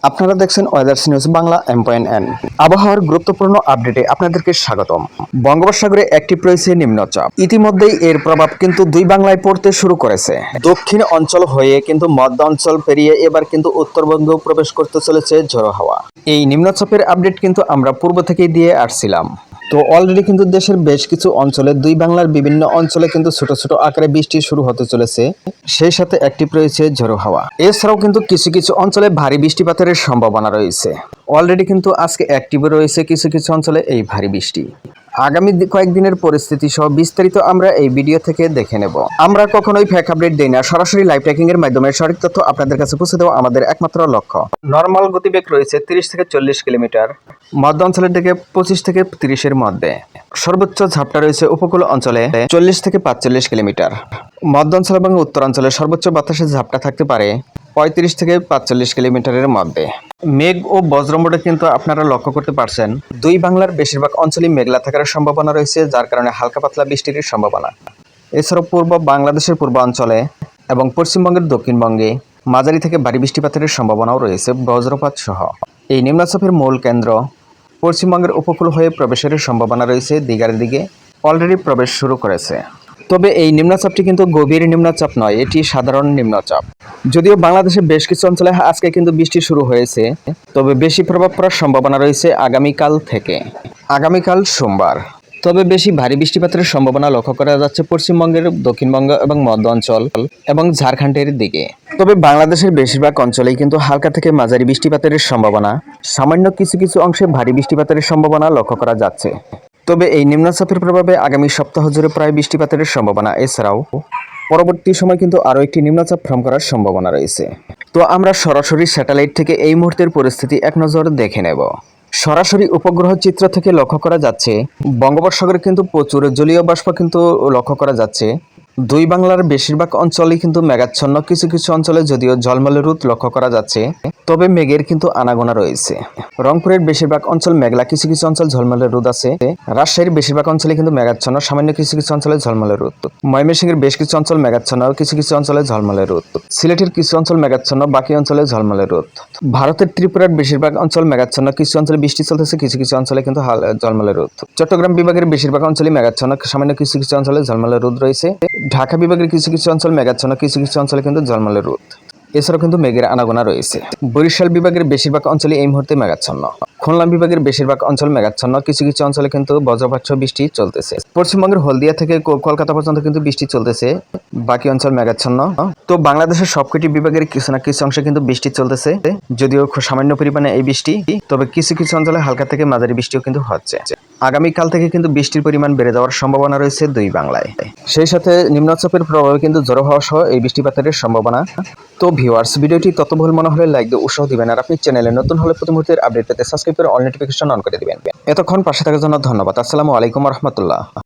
আপনারা দেখছেন ওয়েদার্স news Bangla MN. আবহাওয়ার গুরুত্বপূর্ণ আপডেটে আপনাদেরকে স্বাগতম। বঙ্গোপসাগরে অ্যাক্টিভ রয়েছে নিম্নচাপ। ইতিমধ্যেই এর প্রভাব কিন্তু দুই বাংলায় পড়তে শুরু করেছে। দক্ষিণ অঞ্চল হয়ে কিন্তু মধ্য অঞ্চল পেরিয়ে এবার কিন্তু উত্তরবঙ্গেও প্রবেশ করতে চলেছে ঝোড়ো হাওয়া। এই নিম্নচাপের আপডেট কিন্তু আমরা পূর্ব থেকেই দিয়ে আসছিলাম। তো অলরেডি কিন্তু দেশের বেশ কিছু অঞ্চলে দুই বাংলার বিভিন্ন অঞ্চলে কিন্তু ছোট ছোট আকারে বৃষ্টি শুরু হতে চলেছে, সেই সাথে অ্যাক্টিভ রয়েছে ঝোড়ো হাওয়া। এছাড়াও কিন্তু কিছু কিছু অঞ্চলে ভারী বৃষ্টিপাতের সম্ভাবনা রয়েছে। অলরেডি কিন্তু আজকে অ্যাক্টিভ রয়েছে কিছু কিছু অঞ্চলে এই ভারী বৃষ্টি। আগামী কয়েকদিনের পরিস্থিতি সহ বিস্তারিত আমরা এই ভিডিও থেকে দেখে নেব। আমরা কখনোই ফেক আপডেট দেই না, সরাসরি লাইভ ট্র্যাকিং এর মাধ্যমে সঠিক তথ্য আপনাদের কাছে পৌঁছে দেওয়া আমাদের একমাত্র লক্ষ্য। নরমাল গতিবেগ রয়েছে 30 থেকে 40 কিলোমিটার, মধ্য অঞ্চলের দিকে 25 থেকে 30-এর মধ্যে। সর্বোচ্চ ঝাপটা রয়েছে উপকূল অঞ্চলে 40 থেকে 45 কিলোমিটার। মধ্য অঞ্চল এবং উত্তরাঞ্চলে সর্বোচ্চ বাতাসের ঝাপটা থাকতে পারে 35 থেকে 45 কিলোমিটারের মধ্যে। মেঘ ও বজ্রমোড়ে কিন্তু আপনারা লক্ষ্য করতে পারছেন দুই বাংলার বেশিরভাগ অঞ্চলই মেঘলা থাকার সম্ভাবনা রয়েছে, যার কারণে হালকা পাতলা বৃষ্টির সম্ভাবনা। এছাড়াও পূর্ব বাংলাদেশের পূর্বাঞ্চলে এবং পশ্চিমবঙ্গের দক্ষিণবঙ্গে মাঝারি থেকে ভারী বৃষ্টিপাতের সম্ভাবনাও রয়েছে বজ্রপাত সহ। এই নিম্নচাপের মূল কেন্দ্র পশ্চিমবঙ্গের উপকূল হয়ে প্রবেশের সম্ভাবনা রয়েছে, দিঘার দিকে অলরেডি প্রবেশ শুরু করেছে। তবে এই নিম্নচাপটি কিন্তু গভীর নিম্নচাপ নয়, এটি সাধারণ নিম্নচাপ। যদিও বাংলাদেশের বেশ কিছু অঞ্চলে আজকে কিন্তু বৃষ্টি শুরু হয়েছে, তবে বেশি প্রভাব পড়ার সম্ভাবনা রয়েছে আগামীকাল থেকে। আগামীকাল সোমবার। তবে বেশি ভারী বৃষ্টিপাতের সম্ভাবনা লক্ষ্য করা যাচ্ছে পশ্চিমবঙ্গের দক্ষিণবঙ্গ এবং মধ্য অঞ্চল এবং ঝাড়খণ্ডের দিকে। তবে বাংলাদেশের বেশিরভাগ অঞ্চলেই কিন্তু হালকা থেকে মাঝারি বৃষ্টিপাতের সম্ভাবনা, সামান্য কিছু কিছু অংশে ভারী বৃষ্টিপাতের সম্ভাবনা লক্ষ্য করা যাচ্ছে। তবে এই নিম্নচাপের প্রভাবে আগামী সপ্তাহ জুড়ে প্রায় বৃষ্টিপাতের সম্ভাবনা। এছাড়াও পরবর্তী সময় কিন্তু আরও একটি নিম্নচাপ ফর্ম করার সম্ভাবনা রয়েছে। তো আমরা সরাসরি স্যাটেলাইট থেকে এই মুহূর্তের পরিস্থিতি এক নজর দেখে নেব। সরাসরি উপগ্রহ চিত্র থেকে লক্ষ্য করা যাচ্ছে বঙ্গোপসাগরে কিন্তু প্রচুর জলীয় বাষ্প কিন্তু লক্ষ্য করা যাচ্ছে। দুই বাংলার বেশিরভাগ অঞ্চলেই কিন্তু মেঘাচ্ছন্ন, কিছু কিছু অঞ্চলে যদিও ঝলমলে রোদ লক্ষ্য করা যাচ্ছে, তবে মেঘের কিন্তু আনাগোনা রয়েছে। রংপুরের বেশিরভাগ অঞ্চল মেঘলা, কিছু কিছু অঞ্চল ঝলমলে রোদ আছে। রাজশাহীর বেশিরভাগ অঞ্চলে কিন্তু মেঘাচ্ছন্ন, সামান্য কিছু কিছু অঞ্চলে ঝলমলে রোদ। ময়মনসিংহের বেশ কিছু অঞ্চল মেঘাচ্ছন্ন, কিছু কিছু অঞ্চলে ঝলমলে রোদ। সিলেটের কিছু অঞ্চল মেঘাচ্ছন্ন, বাকি অঞ্চলে ঝলমলে রোদ। ভারতের ত্রিপুরার বেশিরভাগ অঞ্চল মেঘাচ্ছন্ন, কিছু অঞ্চলে বৃষ্টি চলতেছে, কিছু কিছু অঞ্চলে কিন্তু ঝলমলে রোদ। চট্টগ্রাম বিভাগের বেশিরভাগ অঞ্চলই মেঘাচ্ছন্ন, সামান্য কিছু কিছু অঞ্চলে ঝলমলে রোদ রয়েছে। ঢাকা বিভাগের কিছু কিছু অঞ্চল মেঘাচ্ছন্ন, কিছু কিছু অঞ্চলে কিন্তু ঝলমলে রোদ। এছাড়াও কিন্তু মেঘের আনাগোনা রয়েছে। বরিশাল বিভাগের বেশিরভাগ অঞ্চলে এই মুহূর্তে মেঘাচ্ছন্ন। খুলনা বিভাগের বেশিরভাগ অঞ্চল মেঘাচ্ছন্ন, কিছু কিছু অঞ্চলে কিন্তু বজ্রপাত সহ বৃষ্টি চলতেছে। পশ্চিমবঙ্গের হলদিয়া থেকে কলকাতা পর্যন্ত কিন্তু বৃষ্টি চলতেছে, বাকি অঞ্চল মেঘাচ্ছন্ন। তো বাংলাদেশের সবকটি বিভাগের কিছু না কিছু অংশে কিন্তু বৃষ্টি চলতেছে, যদিও খুব সামান্য পরিমাণে এই বৃষ্টি, তবে কিছু কিছু অঞ্চলে হালকা থেকে মাঝারি বৃষ্টিও কিন্তু হচ্ছে। আগামীকাল থেকে কিন্তু বৃষ্টির পরিমাণ বেড়ে যাওয়ার সম্ভাবনা রয়েছে দুই বাংলায়। সেই সাথে নিম্নচাপের প্রভাবে কিন্তু ঝোড়ো হাওয়া সহ এই বৃষ্টিপাতের সম্ভাবনা। তো ভিউয়ার্স, ভিডিওটি তথ্যবহুল মনে হলে লাইক দিয়ে উৎসাহ দিবেন, আর আপনি চ্যানেলে নতুন হলে প্রতি মুহূর্তের আপডেট পেতে সাবস্ক্রাইব করে অল নোটিফিকেশন অন করে দিবেন। এতক্ষণ পাশে থাকার জন্য ধন্যবাদ। আসসালামু আলাইকুম রহমতুল্লাহ।